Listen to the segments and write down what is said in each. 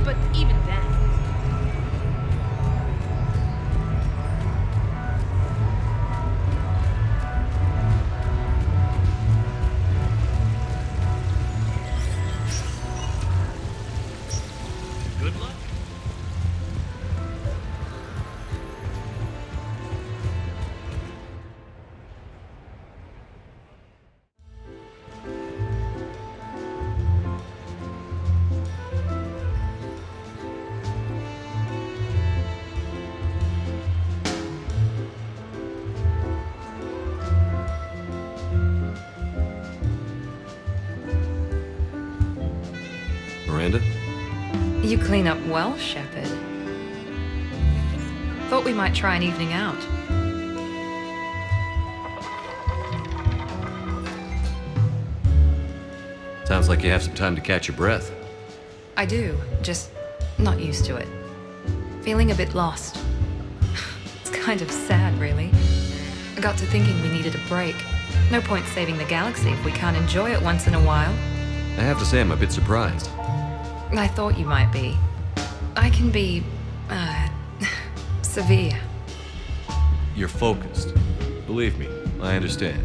But even then... Good luck. Miranda? You clean up well, Shepard. Thought we might try an evening out. Sounds like you have some time to catch your breath. I do, just not used to it. Feeling a bit lost. It's kind of sad, really. I got to thinking we needed a break. No point saving the galaxy if we can't enjoy it once in a while. I have to say I'm a bit surprised. I thought you might be. I can be, severe. You're focused. Believe me, I understand.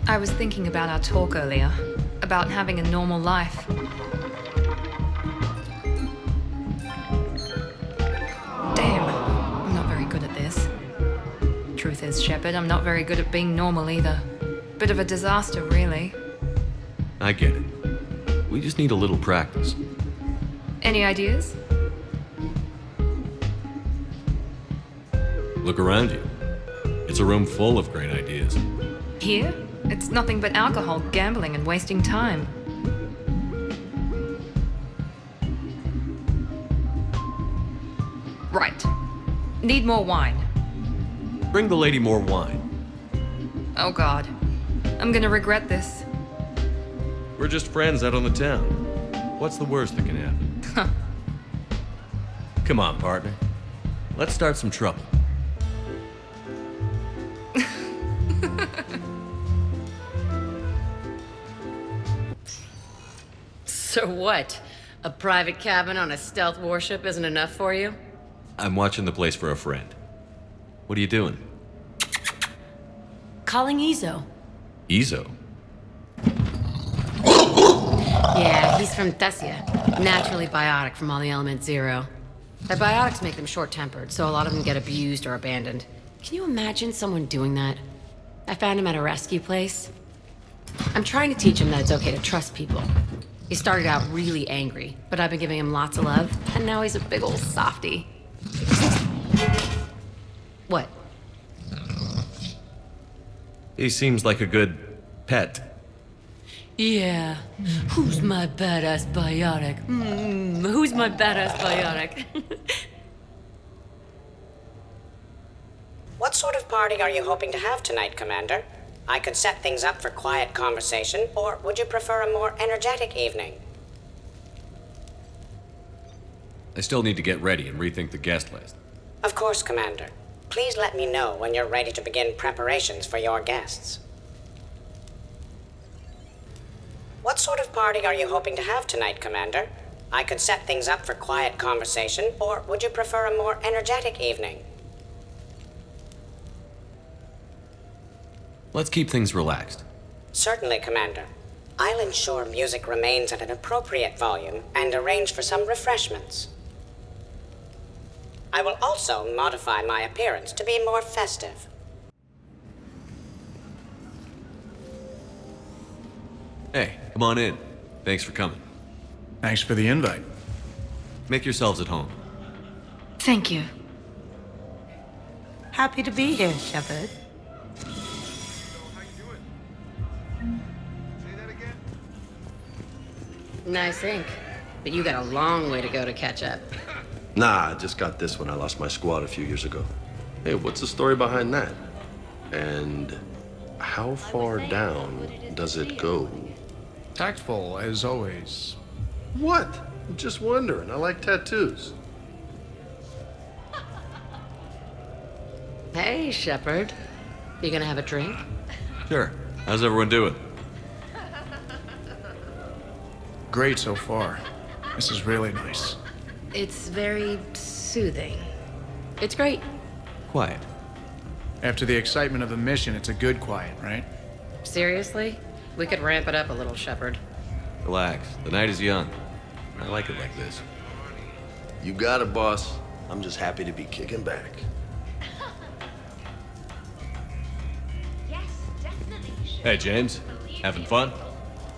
I was thinking about our talk earlier, about having a normal life. Damn, I'm not very good at this. Truth is, Shepard, I'm not very good at being normal either. Bit of a disaster, really. I get it. We just need a little practice. Any ideas? Look around you. It's a room full of great ideas. Here? It's nothing but alcohol, gambling, and wasting time. Right. Need more wine. Bring the lady more wine. Oh God. I'm gonna regret this. We're just friends out on the town. What's the worst that can happen? Huh. Come on, partner. Let's start some trouble. So what? A private cabin on a stealth warship isn't enough for you? I'm watching the place for a friend. What are you doing? Calling Izo. Izo? Yeah, he's from Thessia. Naturally biotic from all the element zero. Their biotics make them short-tempered, so a lot of them get abused or abandoned. Can you imagine someone doing that? I found him at a rescue place. I'm trying to teach him that it's okay to trust people. He started out really angry, but I've been giving him lots of love, and now he's a big old softie. What? He seems like a good pet. Yeah. Who's my badass biotic? Who's my badass biotic? What sort of party are you hoping to have tonight, Commander? I could set things up for quiet conversation, or would you prefer a more energetic evening? I still need to get ready and rethink the guest list. Of course, Commander. Please let me know when you're ready to begin preparations for your guests. What sort of party are you hoping to have tonight, Commander? I could set things up for quiet conversation, or would you prefer a more energetic evening? Let's keep things relaxed. Certainly, Commander. I'll ensure music remains at an appropriate volume and arrange for some refreshments. I will also modify my appearance to be more festive. Hey, come on in. Thanks for coming. Thanks for the invite. Make yourselves at home. Thank you. Happy to be here, Shepard. Nice ink. But you got a long way to go to catch up. Nah, I just got this when I lost my squad a few years ago. Hey, what's the story behind that? And how far down does it go? Tactful, as always. What? I'm just wondering. I like tattoos. Hey, Shepard. You gonna have a drink? Sure. How's everyone doing? Great so far. This is really nice. It's very soothing. It's great. Quiet. After the excitement of the mission, it's a good quiet, right? Seriously? We could ramp it up a little, Shepard. Relax. The night is young. I like it like this. You got it, boss. I'm just happy to be kicking back. Hey, James. Having fun?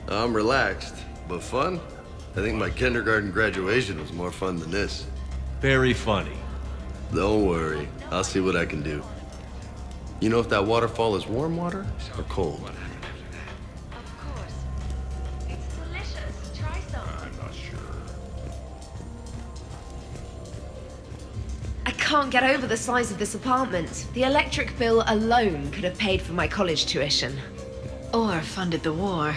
I'm relaxed, but fun? I think my kindergarten graduation was more fun than this. Very funny. Don't worry. I'll see what I can do. You know if that waterfall is warm water or cold? Of course. It's delicious. Try some. I'm not sure. I can't get over the size of this apartment. The electric bill alone could have paid for my college tuition. Or funded the war.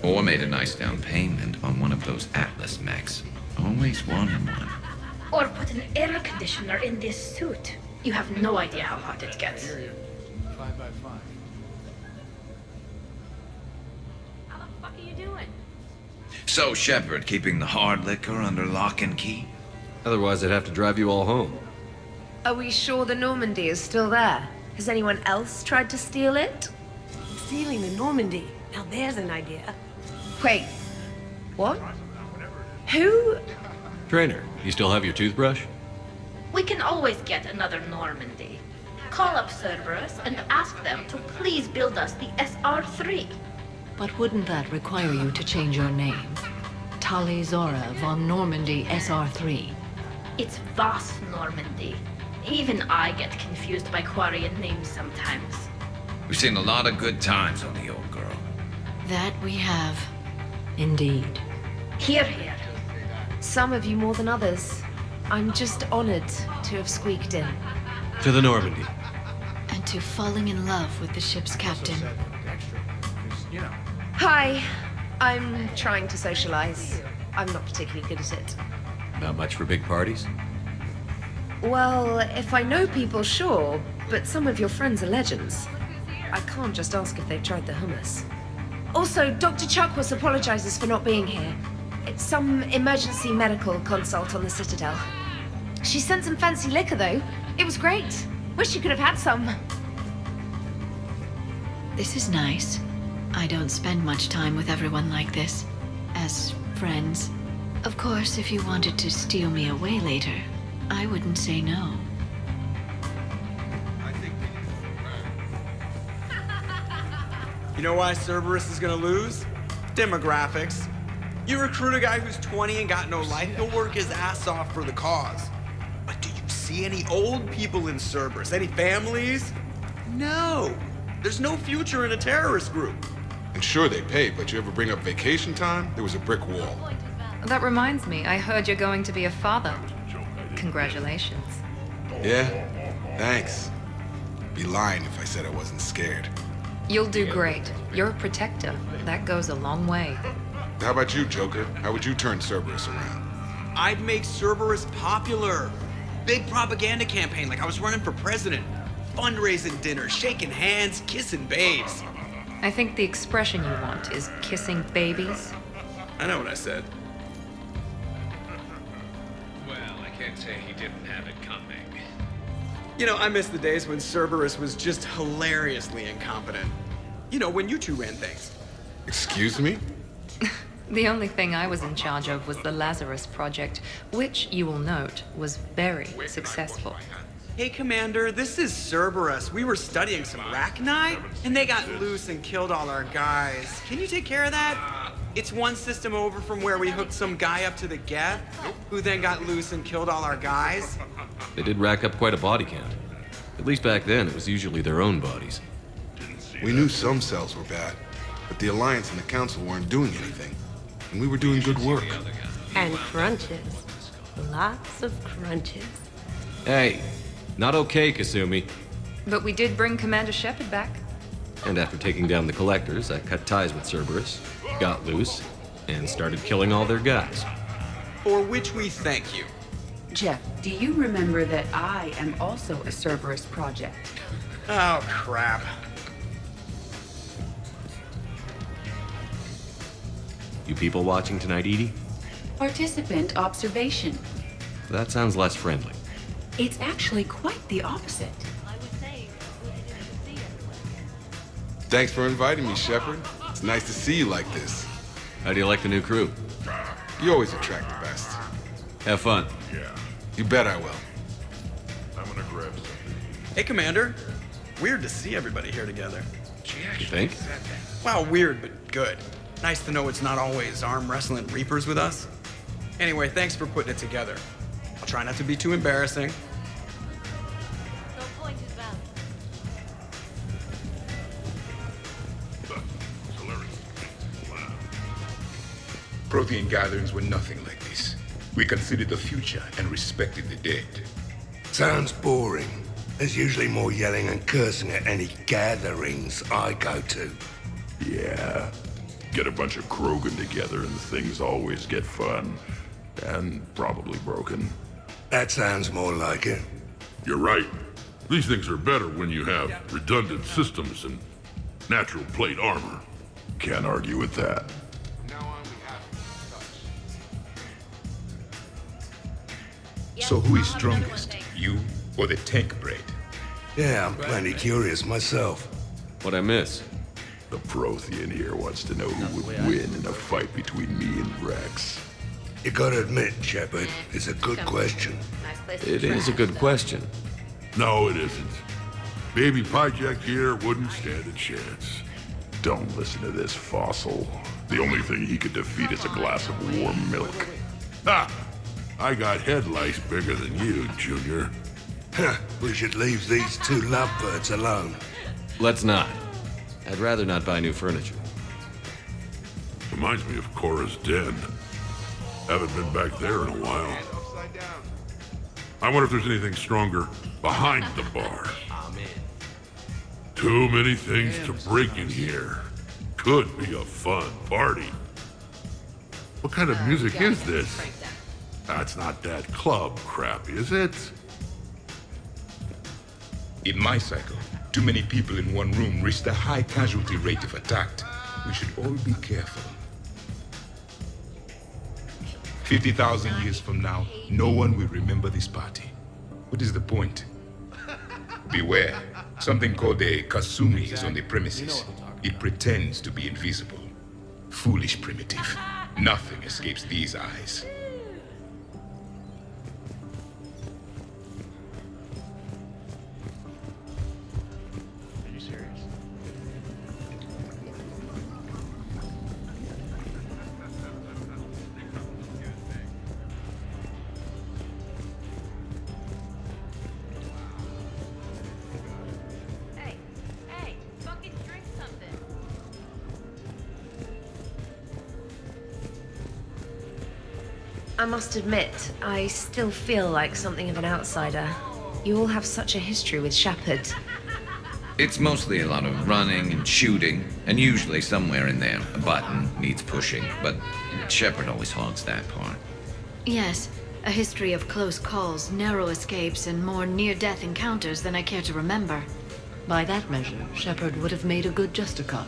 Or made a nice down payment on one of those Atlas mechs. Always wanted one. Or put an air conditioner in this suit. You have no idea how hot it gets. 5 by 5. How the fuck are you doing? So, Shepard, keeping the hard liquor under lock and key? Otherwise, I'd have to drive you all home. Are we sure the Normandy is still there? Has anyone else tried to steal it? Stealing the Normandy. Now there's an idea. Wait, what? Who? Trainer, you still have your toothbrush? We can always get another Normandy. Call up Cerberus and ask them to please build us the SR-3. But wouldn't that require you to change your name? Tali Zora von Normandy SR3. It's Voss Normandy. Even I get confused by Quarian names sometimes. We've seen a lot of good times on the old girl. That we have. Indeed. Here, here. Some of you more than others. I'm just honored to have squeaked in. To the Normandy. And to falling in love with the ship's captain. You know. Hi, I'm trying to socialize. I'm not particularly good at it. Not much for big parties? Well, if I know people, sure, but some of your friends are legends. I can't just ask if they've tried the hummus. Also, Dr. Chuckworth apologizes for not being here. It's some emergency medical consult on the Citadel. She sent some fancy liquor, though. It was great. Wish you could have had some. This is nice. I don't spend much time with everyone like this. As friends. Of course, if you wanted to steal me away later, I wouldn't say no. You know why Cerberus is gonna lose? Demographics. You recruit a guy who's 20 and got no life, he'll work his ass off for the cause. But do you see any old people in Cerberus? Any families? No. There's no future in a terrorist group. And sure, they pay, but you ever bring up vacation time, there was a brick wall. That reminds me, I heard you're going to be a father. Congratulations. Yeah? Thanks. Be lying if I said I wasn't scared. You'll do great. You're a protector. That goes a long way. How about you, Joker? How would you turn Cerberus around? I'd make Cerberus popular. Big propaganda campaign like I was running for president. Fundraising dinner, shaking hands, kissing babes. I think the expression you want is kissing babies. I know what I said. Well, I can't say he didn't have it coming. You know, I miss the days when Cerberus was just hilariously incompetent. You know, when you two ran things. Excuse me? The only thing I was in charge of was the Lazarus Project, which, you will note, was very successful. Hey, Commander, this is Cerberus. We were studying some Rachni, and they got loose and killed all our guys. Can you take care of that? It's one system over from where we hooked some guy up to the Geth, who then got loose and killed all our guys. They did rack up quite a body count. At least back then, it was usually their own bodies. We knew some cells were bad, but the Alliance and the Council weren't doing anything. And we were doing good work. And crunches. Lots of crunches. Hey, not okay, Kasumi. But we did bring Commander Shepard back. And after taking down the Collectors, I cut ties with Cerberus, got loose, and started killing all their guys. For which we thank you. Jeff, do you remember that I am also a Cerberus project? Oh, crap. You people watching tonight, Edie? Participant observation. That sounds less friendly. It's actually quite the opposite. Thanks for inviting me, Shepard. It's nice to see you like this. How do you like the new crew? You always attract the best. Have fun. Yeah. You bet I will. I'm gonna grab something. Hey, Commander. Weird to see everybody here together. You think? Well, weird, but good. Nice to know it's not always arm wrestling Reapers with us. Anyway, thanks for putting it together. I'll try not to be too embarrassing. Prothean gatherings were nothing like this. We considered the future and respected the dead. Sounds boring. There's usually more yelling and cursing at any gatherings I go to. Yeah. Get a bunch of Krogan together and things always get fun. And probably broken. That sounds more like it. You're right. These things are better when you have redundant systems and natural plate armor. Can't argue with that. So who is strongest, you or the tank braid? Yeah, I'm plenty curious myself. What'd I miss? The Prothean here wants to know who would win in a fight between me and Rex. You gotta admit, Shepard, it's a good question. It is a good question. No, it isn't. Baby Pyjak here wouldn't stand a chance. Don't listen to this fossil. The only thing he could defeat is a glass of warm milk. Ha! I got head lice bigger than you, Junior. Huh, we should leave these two lovebirds alone. Let's not. I'd rather not buy new furniture. Reminds me of Cora's den. Haven't been back there in a while. I wonder if there's anything stronger behind the bar. Too many things to break in here. Could be a fun party. What kind of music is this? That's not that club crap, is it? In my cycle, too many people in one room risk a high casualty rate if attacked. We should all be careful. 50,000 years from now, no one will remember this party. What is the point? Beware. Something called a Kasumi is on the premises. It pretends to be invisible. Foolish primitive. Nothing escapes these eyes. I must admit, I still feel like something of an outsider. You all have such a history with Shepard. It's mostly a lot of running and shooting, and usually somewhere in there, a button needs pushing, but Shepard always hogs that part. Yes, a history of close calls, narrow escapes, and more near-death encounters than I care to remember. By that measure, Shepard would have made a good Justicar.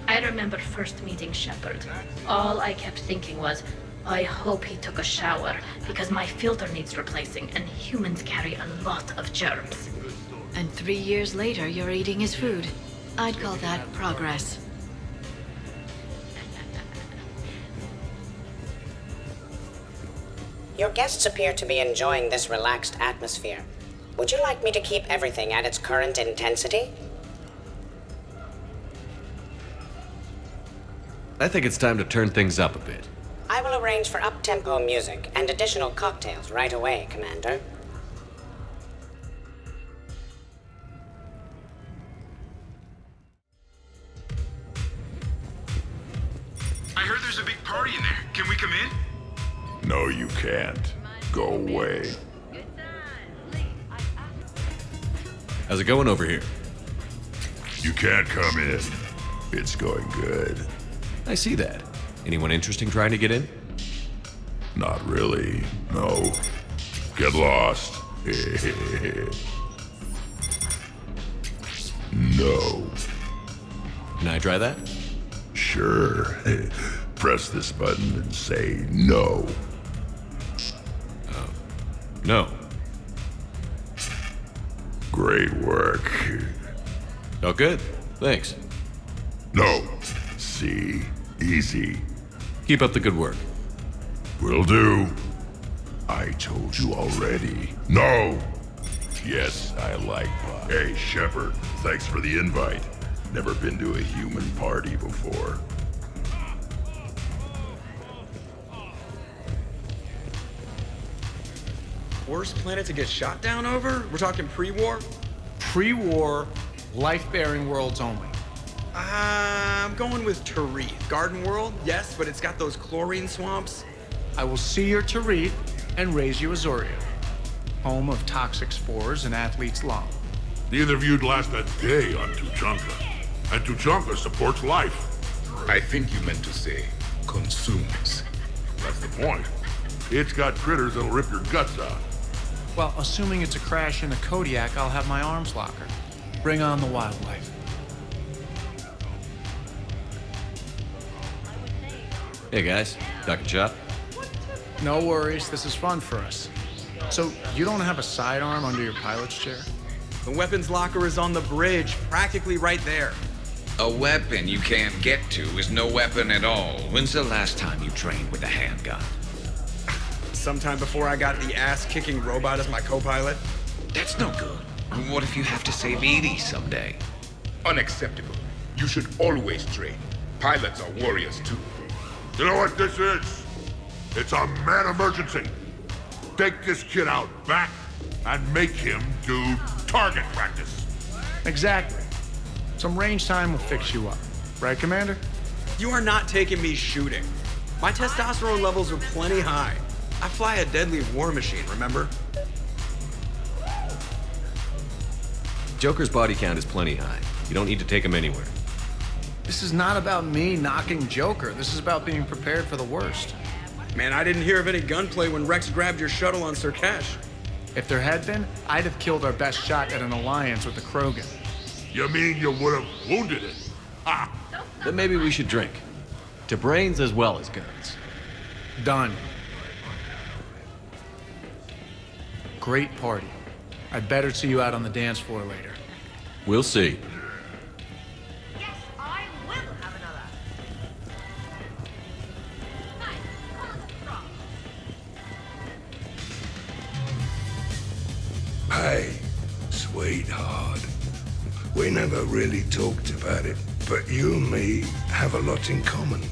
I remember first meeting Shepard. All I kept thinking was, I hope he took a shower, because my filter needs replacing, and humans carry a lot of germs. And 3 years later, you're eating his food. I'd call that progress. Your guests appear to be enjoying this relaxed atmosphere. Would you like me to keep everything at its current intensity? I think it's time to turn things up a bit. I will arrange for up-tempo music and additional cocktails right away, Commander. I heard there's a big party in there. Can we come in? No, you can't. Go away. How's it going over here? You can't come in. It's going good. I see that. Anyone interesting trying to get in? Not really. No. Get lost. No. Can I try that? Sure. Press this button and say no. No. Great work. Oh, good. Thanks. No. See? Easy. Keep up the good work. Will do. I told you already. No! Yes, I like pie. Hey, Shepard, thanks for the invite. Never been to a human party before. Worst planet to get shot down over? We're talking pre-war? Pre-war, life-bearing worlds only. I'm going with Tarith. Garden World, yes, but it's got those chlorine swamps. I will see your Tarith and raise you Azoria, home of toxic spores and athlete's lung. Neither of you'd last a day on Tuchanka. And Tuchanka supports life. I think you meant to say consumes. That's the point. It's got critters that'll rip your guts out. Well, assuming it's a crash in the Kodiak, I'll have my arms locker. Bring on the wildlife. Hey, guys. Duck and shot? No worries, this is fun for us. So, you don't have a sidearm under your pilot's chair? The weapons locker is on the bridge, practically right there. A weapon you can't get to is no weapon at all. When's the last time you trained with a handgun? Sometime before I got the ass-kicking robot as my co-pilot. That's no good. What if you have to save Edie someday? Unacceptable. You should always train. Pilots are warriors too. You know what this is? It's a mad emergency. Take this kid out back and make him do target practice. Exactly. Some range time will fix you up. Right, Commander? You are not taking me shooting. My testosterone levels are plenty high. I fly a deadly war machine, remember? Joker's body count is plenty high. You don't need to take him anywhere. This is not about me knocking Joker. This is about being prepared for the worst. Man, I didn't hear of any gunplay when Rex grabbed your shuttle on Sirkesh. If there had been, I'd have killed our best shot at an alliance with the Krogan. You mean you would have wounded it? Ha! Then maybe we should drink. To brains as well as guns. Done. Great party. I'd better see you out on the dance floor later. We'll see. Hey, sweetheart. We never really talked about it, but you and me have a lot in common.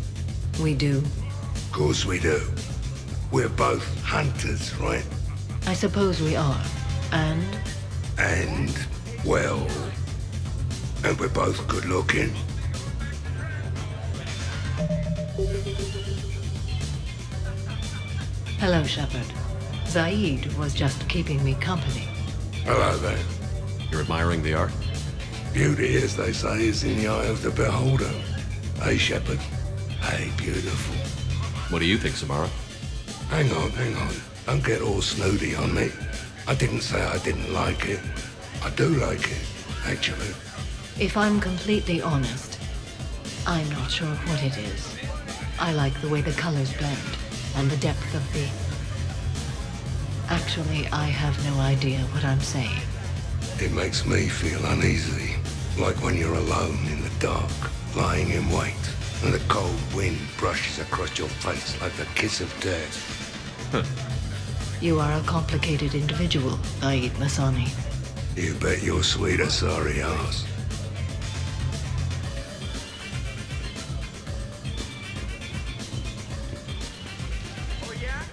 We do. Of course we do. We're both hunters, right? I suppose we are. And, well... And we're both good looking. Hello, Shepard. Zaid was just keeping me company. Hello there. You're admiring the art? Beauty, as they say, is in the eye of the beholder. Hey, Shepard. Hey, beautiful. What do you think, Samara? Hang on. Don't get all snooty on me. I didn't say I didn't like it. I do like it, actually. If I'm completely honest, I'm not sure what it is. I like the way the colors blend and the depth of the... Actually, I have no idea what I'm saying. It makes me feel uneasy, like when you're alone in the dark, lying in wait, and the cold wind brushes across your face like the kiss of death. Huh. You are a complicated individual, Zaid Masani. You bet your sweet Asari ass.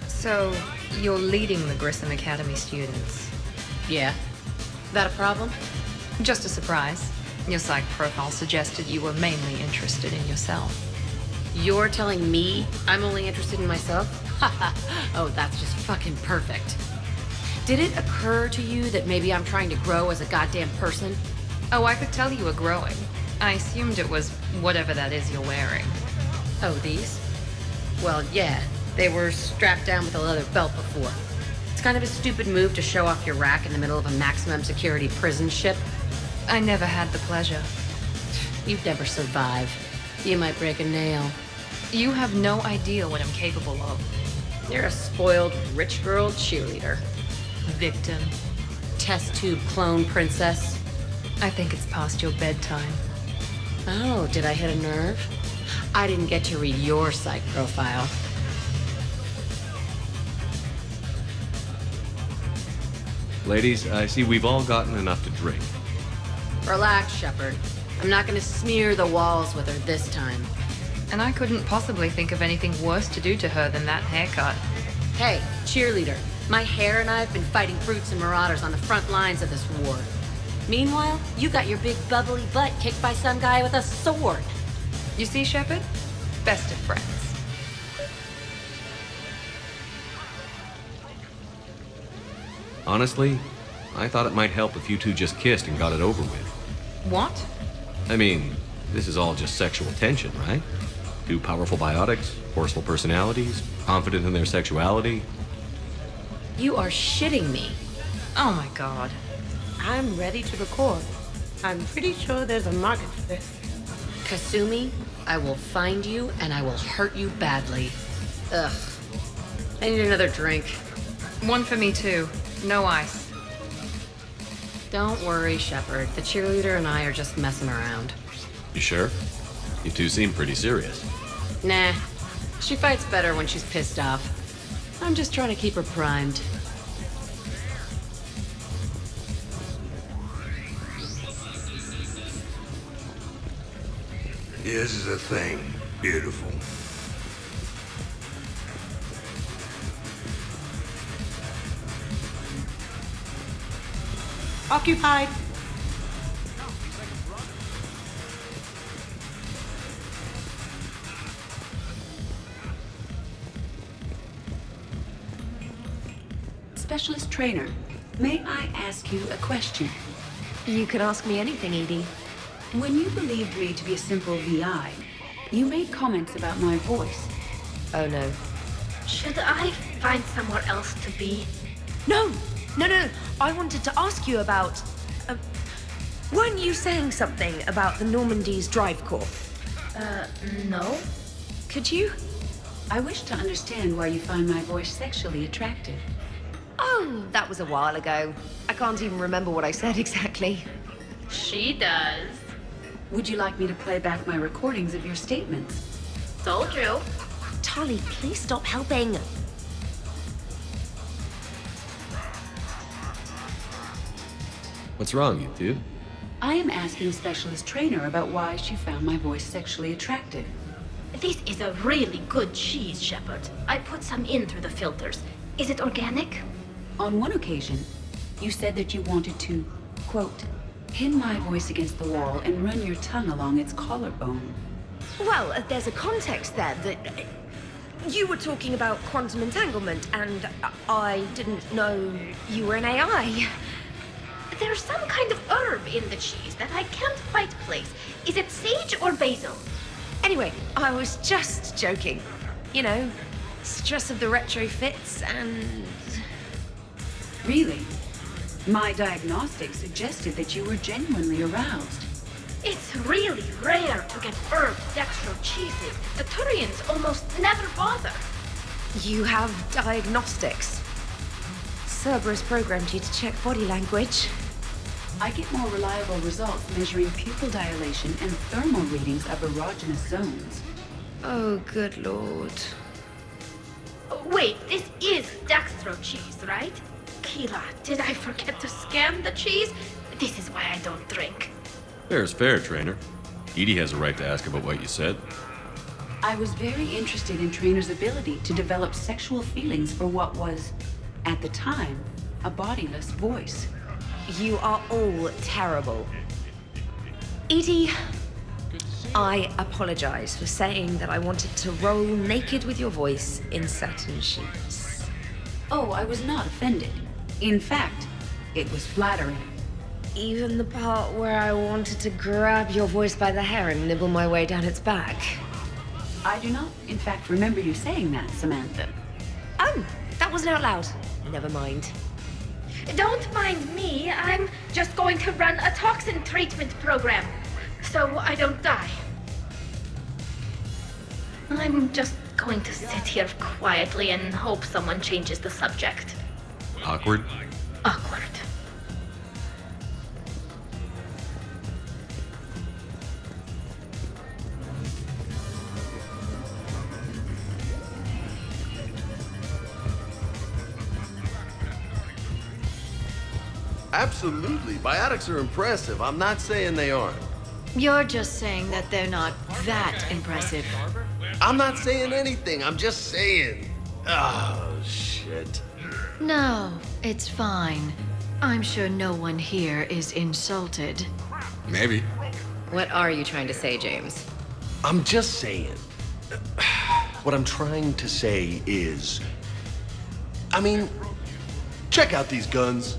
So, you're leading the Grissom Academy students? Yeah. That a problem? Just a surprise. Your psych profile suggested you were mainly interested in yourself. You're telling me I'm only interested in myself? Oh, that's just fucking perfect. Did it occur to you that maybe I'm trying to grow as a goddamn person? Oh, I could tell you were growing. I assumed it was whatever that is you're wearing. Oh, these? Well, yeah. They were strapped down with a leather belt before. It's kind of a stupid move to show off your rack in the middle of a maximum security prison ship. I never had the pleasure. You'd never survive. You might break a nail. You have no idea what I'm capable of. You're a spoiled, rich girl cheerleader. Victim. Test tube clone princess. I think it's past your bedtime. Oh, did I hit a nerve? I didn't get to read your psych profile. Ladies, I see we've all gotten enough to drink. Relax, Shepard. I'm not gonna smear the walls with her this time. And I couldn't possibly think of anything worse to do to her than that haircut. Hey, cheerleader. My hair and I have been fighting brutes and marauders on the front lines of this war. Meanwhile, you got your big bubbly butt kicked by some guy with a sword. You see, Shepard? Best of friends. Honestly, I thought it might help if you two just kissed and got it over with. What? I mean, this is all just sexual tension, right? Two powerful biotics, forceful personalities, confident in their sexuality. You are shitting me. Oh my god. I'm ready to record. I'm pretty sure there's a market for this. Kasumi, I will find you and I will hurt you badly. Ugh. I need another drink. One for me too. No ice. Don't worry, Shepard. The cheerleader and I are just messing around. You sure? You two seem pretty serious. Nah. She fights better when she's pissed off. I'm just trying to keep her primed. Here's the thing. Beautiful. Occupied. Specialist trainer, may I ask you a question? You can ask me anything, Edie. When you believed me to be a simple VI, you made comments about my voice. Oh no. Should I find somewhere else to be? No! No. I wanted to ask you about... weren't you saying something about the Normandy's drive core? No. Could you? I wish to understand why you find my voice sexually attractive. Oh, that was a while ago. I can't even remember what I said exactly. She does. Would you like me to play back my recordings of your statements? Told you. Tali, please stop helping. What's wrong, you two? I am asking Specialist Trainer about why she found my voice sexually attractive. This is a really good cheese, Shepard. I put some in through the filters. Is it organic? On one occasion, you said that you wanted to, quote, pin my voice against the wall and run your tongue along its collarbone. Well, there's a context there that... you were talking about quantum entanglement, and I didn't know you were an AI. There's some kind of herb in the cheese that I can't quite place. Is it sage or basil? Anyway, I was just joking. You know, stress of the retrofits and... Really? My diagnostic suggested that you were genuinely aroused. It's really rare to get herb dextro cheeses. The Turians almost never bother. You have diagnostics. Cerberus programmed you to check body language. I get more reliable results measuring pupil dilation and thermal readings of erogenous zones. Oh, good lord. Wait, this is dextro cheese, right? Keela, did I forget to scan the cheese? This is why I don't drink. Fair's fair, Trainer. Edie has a right to ask about what you said. I was very interested in Trainer's ability to develop sexual feelings for what was, at the time, a bodiless voice. You are all terrible. Edie, I apologize for saying that I wanted to roll naked with your voice in satin sheets. Oh, I was not offended. In fact, it was flattering. Even the part where I wanted to grab your voice by the hair and nibble my way down its back. I do not, in fact, remember you saying that, Samantha. Oh, that wasn't out loud. Never mind. Don't mind me. I'm just going to run a toxin treatment program, so I don't die. I'm just going to sit here quietly and hope someone changes the subject. Awkward? awkward. Absolutely. Biotics are impressive. I'm not saying they aren't. You're just saying that they're not that impressive. I'm not saying anything. I'm just saying. Oh, shit. No, it's fine. I'm sure no one here is insulted. Maybe. What are you trying to say, James? I'm just saying. What I'm trying to say is... I mean, check out these guns.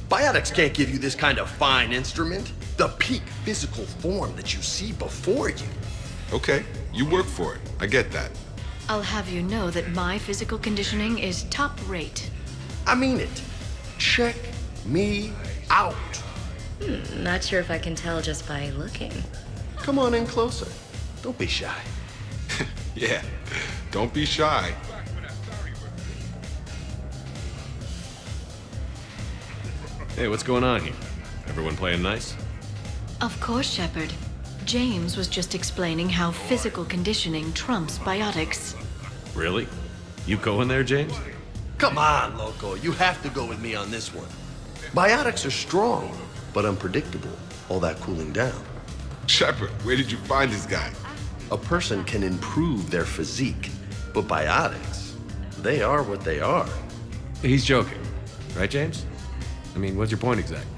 Biotics can't give you this kind of fine instrument. The peak physical form that you see before you. Okay, you work for it. I get that. I'll have you know that my physical conditioning is top rate. I mean it. Check me out. Not sure if I can tell just by looking. Come on in closer. Don't be shy. Yeah, don't be shy. Hey, what's going on here? Everyone playing nice? Of course, Shepard. James was just explaining how physical conditioning trumps biotics. Really? You going there, James? Come on, Loco. You have to go with me on this one. Biotics are strong, but unpredictable. All that cooling down. Shepard, where did you find this guy? A person can improve their physique, but biotics, they are what they are. He's joking. Right, James? I mean, what's your point exactly?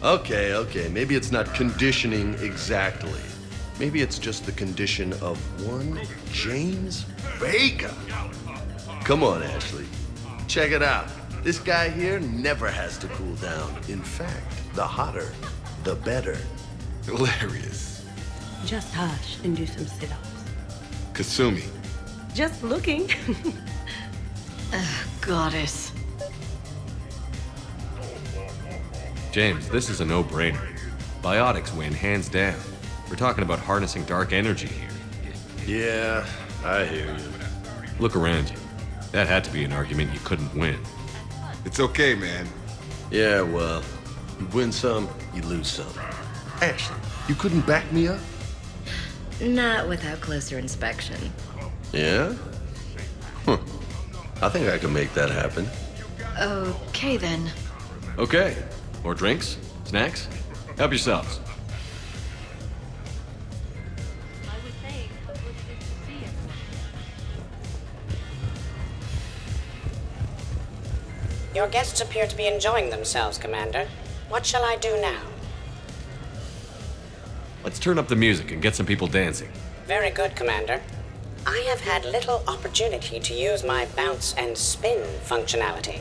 Okay. Maybe it's not conditioning exactly. Maybe it's just the condition of one James Vega. Come on, Ashley. Check it out. This guy here never has to cool down. In fact, the hotter, the better. Hilarious. Just hush and do some sit-ups. Kasumi. Just looking. Goddess. James, this is a no-brainer. Biotics win, hands down. We're talking about harnessing dark energy here. Yeah, I hear you. Look around you. That had to be an argument you couldn't win. It's okay, man. Yeah, well, you win some, you lose some. Ashley, you couldn't back me up? Not without closer inspection. Yeah? Huh. I think I can make that happen. Okay, then. Okay. More drinks? Snacks? Help yourselves. Your guests appear to be enjoying themselves, Commander. What shall I do now? Let's turn up the music and get some people dancing. Very good, Commander. I have had little opportunity to use my bounce and spin functionality.